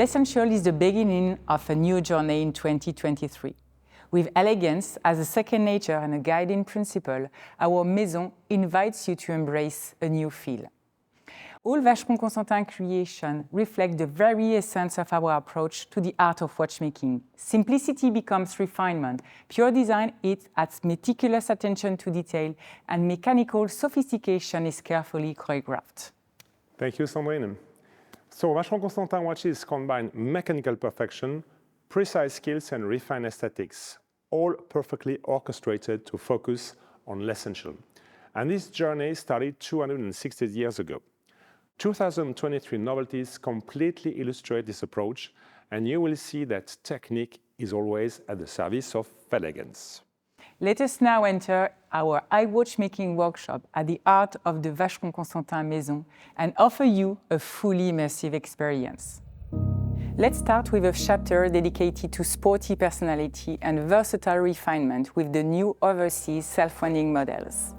L'essential is the beginning of a new journey in 2023. With elegance as a second nature and a guiding principle, our Maison invites you to embrace a new feel. All Vacheron Constantin creations reflect the very essence of our approach to the art of watchmaking. Simplicity becomes refinement, pure design is at meticulous attention to detail, and mechanical sophistication is carefully choreographed. Thank you, Sandrine. So Vacheron Constantin watches combine mechanical perfection, precise skills, and refined aesthetics, all perfectly orchestrated to focus on l'essential. And this journey started 260 years ago. 2023 novelties completely illustrate this approach, and you will see that technique is always at the service of elegance. Let us now enter our eye watchmaking workshop at the heart of the Vacheron Constantin Maison and offer you a fully immersive experience. Let's start with a chapter dedicated to sporty personality and versatile refinement with the new overseas self-winding models.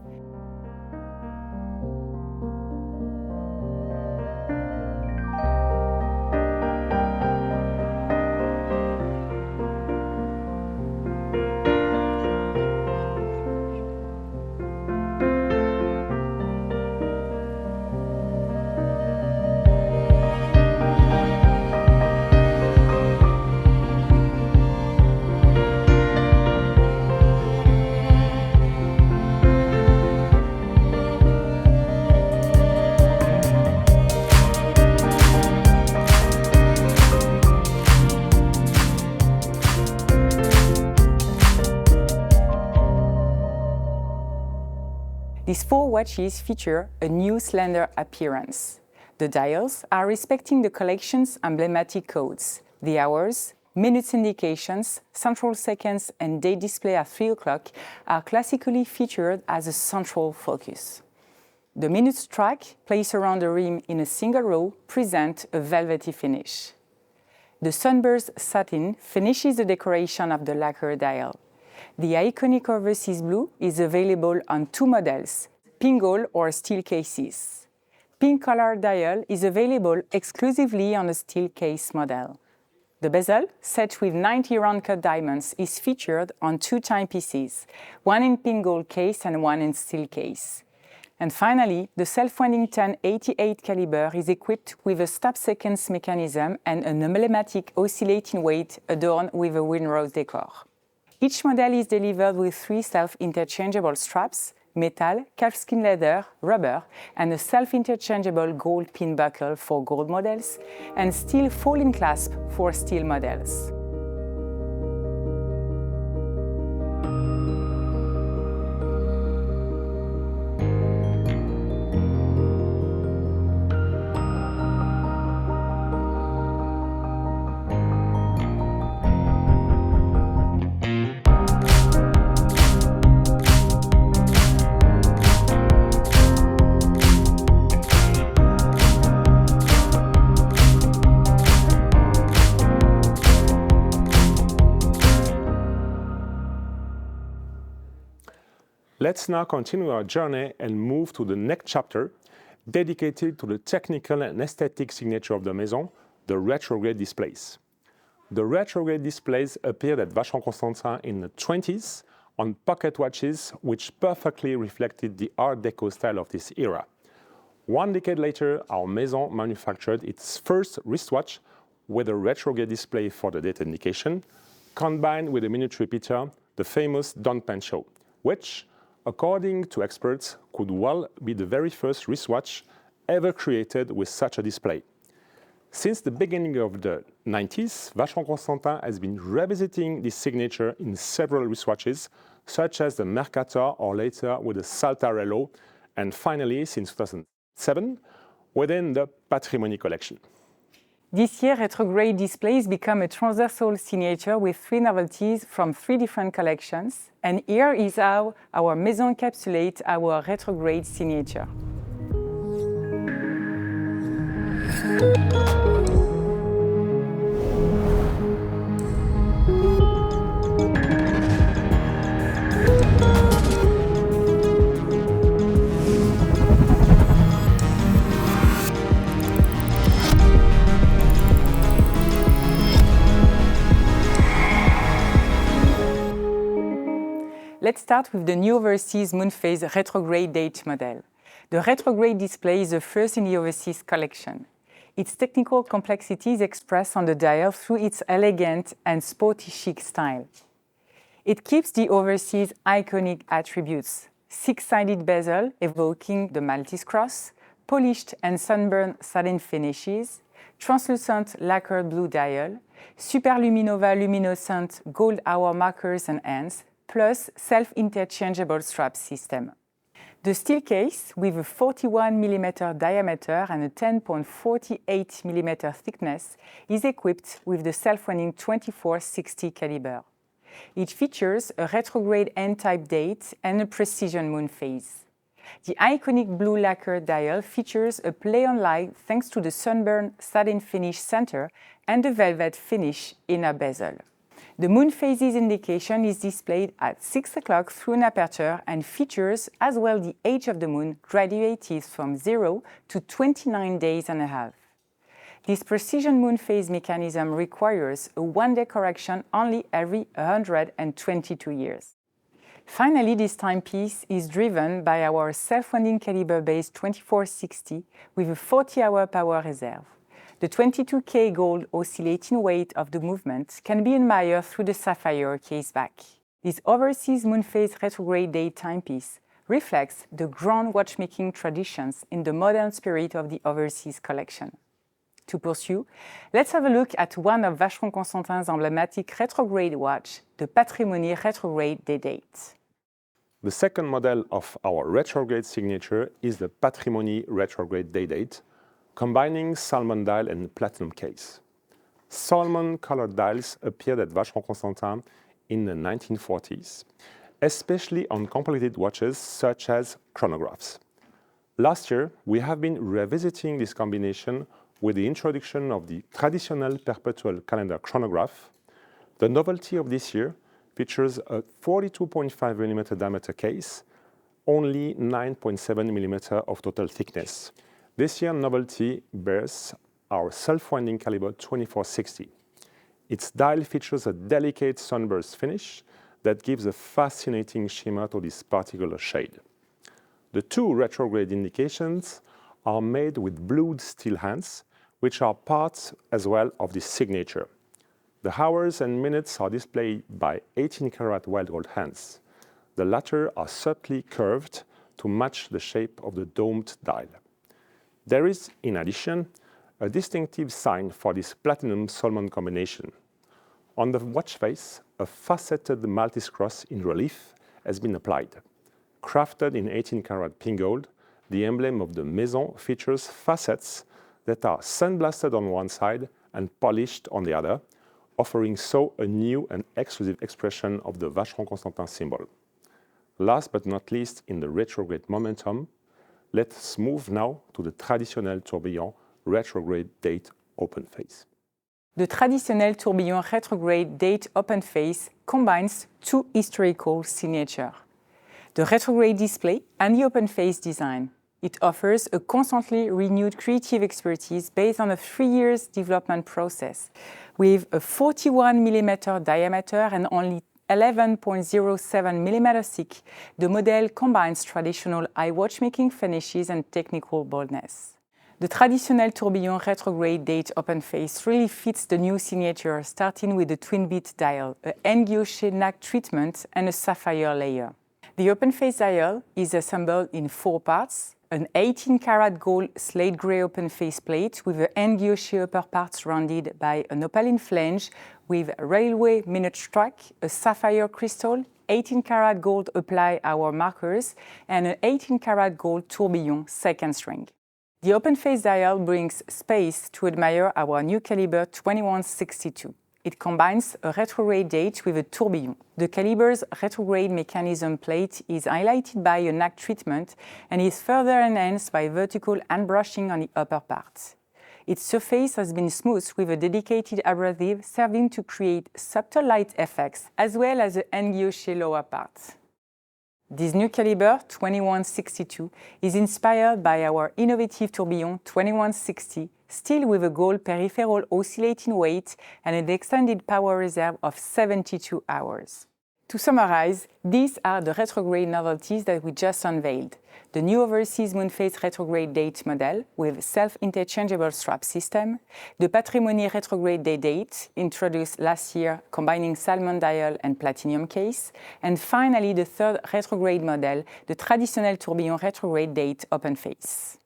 These four watches feature a new slender appearance. The dials are respecting the collection's emblematic codes. The hours, minutes indications, central seconds, and date display at 3 o'clock are classically featured as a central focus. The minutes track, placed around the rim in a single row, present a velvety finish. The sunburst satin finishes the decoration of the lacquer dial. The iconic overseas blue is available on 2 models, pink gold or steel cases. Pink color dial is available exclusively on a steel case model. The bezel, set with 90 round-cut diamonds, is featured on 2 timepieces, one in pink gold case and one in steel case. And finally, the self-winding 1088 caliber is equipped with a stop-seconds mechanism and an emblematic oscillating weight adorned with a windrose decor. Each model is delivered with 3 self-interchangeable straps, metal, calfskin leather, rubber, and a self-interchangeable gold pin buckle for gold models, and steel folding clasp for steel models. Let's now continue our journey and move to the next chapter, dedicated to the technical and aesthetic signature of the Maison, the retrograde displays. The retrograde displays appeared at Vacheron Constantin in the 20s on pocket watches, which perfectly reflected the Art Deco style of this era. 1 decade later, our Maison manufactured its first wristwatch with a retrograde display for the date indication, combined with a minute repeater, the famous Don Pancho, which, according to experts, could well be the very first wristwatch ever created with such a display. Since the beginning of the 90s, Vacheron Constantin has been revisiting this signature in several wristwatches, such as the Mercator or later with the Saltarello, and finally, since 2007, within the Patrimony collection. This year, retrograde displays become a transversal signature with 3 novelties from 3 different collections. And here is how our Maison encapsulates our retrograde signature. Let's start with the new overseas moon phase retrograde date model. The retrograde display is the first in the overseas collection. Its technical complexity is expressed on the dial through its elegant and sporty chic style. It keeps the overseas iconic attributes: six-sided bezel evoking the Maltese cross, polished and sunburned satin finishes, translucent lacquered blue dial, Superluminova luminescent gold hour markers and hands, plus self-interchangeable strap system. The steel case, with a 41 mm diameter and a 10.48 mm thickness, is equipped with the self-running 2460 caliber. It features a retrograde N-type date and a precision moon phase. The iconic blue lacquer dial features a play on light thanks to the sunburned satin finish center and the velvet finish inner bezel. The moon phases indication is displayed at 6 o'clock through an aperture and features as well the age of the moon graduated from 0 to 29 days and a half. This precision moon phase mechanism requires a one-day correction only every 122 years. Finally, this timepiece is driven by our self-winding caliber-based 2460 with a 40-hour power reserve. The 22K gold oscillating weight of the movement can be admired through the sapphire caseback. This overseas moon phase retrograde date timepiece reflects the grand watchmaking traditions in the modern spirit of the overseas collection. To pursue, let's have a look at one of Vacheron Constantin's emblematic retrograde watch, the Patrimony retrograde day date. The second model of our retrograde signature is the Patrimony retrograde day date, combining salmon dial and platinum case. Salmon-colored dials appeared at Vacheron Constantin in the 1940s, especially on completed watches such as chronographs. Last year, we have been revisiting this combination with the introduction of the traditional perpetual calendar chronograph. The novelty of this year features a 42.5 mm diameter case, only 9.7 mm of total thickness. This year's novelty bears our self-winding caliber 2460. Its dial features a delicate sunburst finish that gives a fascinating shimmer to this particular shade. The two retrograde indications are made with blued steel hands, which are parts as well of this signature. The hours and minutes are displayed by 18-karat wild gold hands. The latter are subtly curved to match the shape of the domed dial. There is, in addition, a distinctive sign for this platinum salmon combination. On the watch face, a faceted Maltese cross in relief has been applied. Crafted in 18-karat pink gold, the emblem of the Maison features facets that are sandblasted on one side and polished on the other, offering so a new and exclusive expression of the Vacheron Constantin symbol. Last but not least, in the retrograde momentum, let's move now to the traditional tourbillon retrograde date open face. The traditional tourbillon retrograde date open face combines two historical signatures: the retrograde display and the open face design. It offers a constantly renewed creative expertise based on a 3-year development process. With a 41 mm diameter and only 11.07 mm thick, the model combines traditional eye watchmaking finishes and technical boldness. The traditional tourbillon retrograde date open face really fits the new signature, starting with the twin beat dial, a N-guilloché nacre treatment, and a sapphire layer. The open face dial is assembled in 4 parts: an 18-karat gold slate gray open face plate with the N-guilloché upper part surrounded by an opaline flange with railway minute track, a sapphire crystal, 18-karat gold apply hour markers, and an 18-karat gold tourbillon second string. The open face dial brings space to admire our new caliber 2162. It combines a retrograde date with a tourbillon. The caliber's retrograde mechanism plate is highlighted by a nacre treatment and is further enhanced by vertical hand brushing on the upper part. Its surface has been smoothed with a dedicated abrasive, serving to create subtle light effects, as well as the N-guilloché lower part. This new caliber, 2162, is inspired by our innovative tourbillon 2160, still with a gold peripheral oscillating weight and an extended power reserve of 72 hours. To summarize, these are the retrograde novelties that we just unveiled. The new overseas moon phase retrograde date model with self-interchangeable strap system, the Patrimony retrograde day date introduced last year combining salmon dial and platinum case, and finally the third retrograde model, the traditional tourbillon retrograde date open face.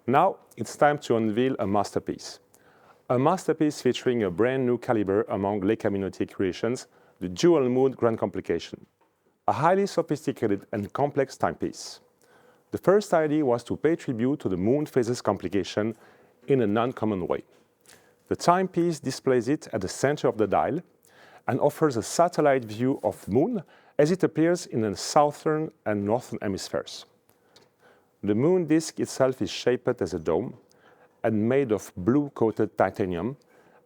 Now it's time to unveil a masterpiece. A masterpiece featuring a brand new caliber among Les Communautés creations, the Dual Moon Grand Complication, a highly sophisticated and complex timepiece. The first idea was to pay tribute to the moon phases complication in a non-common way. The timepiece displays it at the center of the dial and offers a satellite view of the moon as it appears in the southern and northern hemispheres. The moon disk itself is shaped as a dome and made of blue-coated titanium,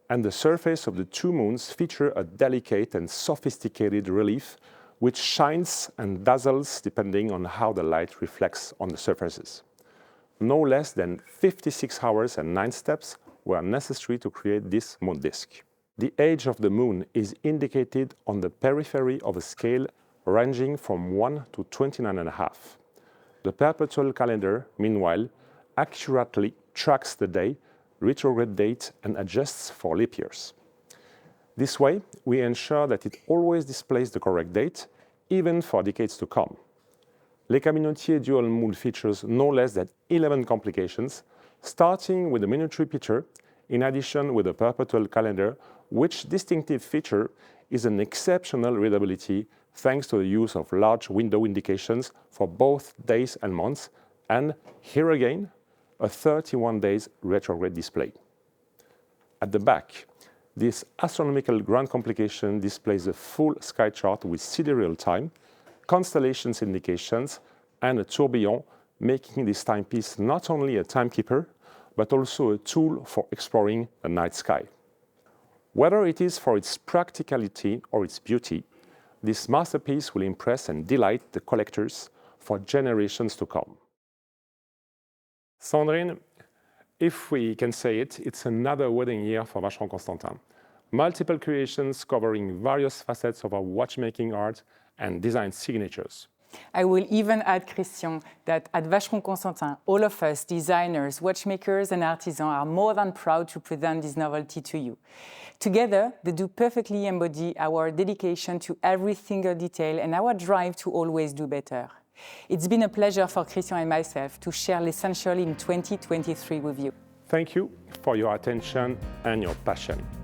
and the surface of the two moons feature a delicate and sophisticated relief which shines and dazzles depending on how the light reflects on the surfaces. No less than 56 hours and 9 steps were necessary to create this moon disk. The age of the moon is indicated on the periphery of a scale ranging from 1 to 29.5. The perpetual calendar, meanwhile, accurately tracks the day, retrograde date, and adjusts for leap years. This way, we ensure that it always displays the correct date, even for decades to come. Les Communautés Dual Moon features no less than 11 complications, starting with the miniature picture, in addition with the perpetual calendar, which distinctive feature is an exceptional readability thanks to the use of large window indications for both days and months, and here again, a 31 days retrograde display. At the back, this astronomical grand complication displays a full sky chart with sidereal time, constellations indications, and a tourbillon, making this timepiece not only a timekeeper, but also a tool for exploring the night sky. Whether it is for its practicality or its beauty, this masterpiece will impress and delight the collectors for generations to come. Sandrine, if we can say it, it's another wedding year for Vacheron Constantin. Multiple creations covering various facets of our watchmaking art and design signatures. I will even add, Christian, that at Vacheron Constantin, all of us, designers, watchmakers and artisans, are more than proud to present this novelty to you. Together, they do perfectly embody our dedication to every single detail and our drive to always do better. It's been a pleasure for Christian and myself to share l'essential in 2023 with you. Thank you for your attention and your passion.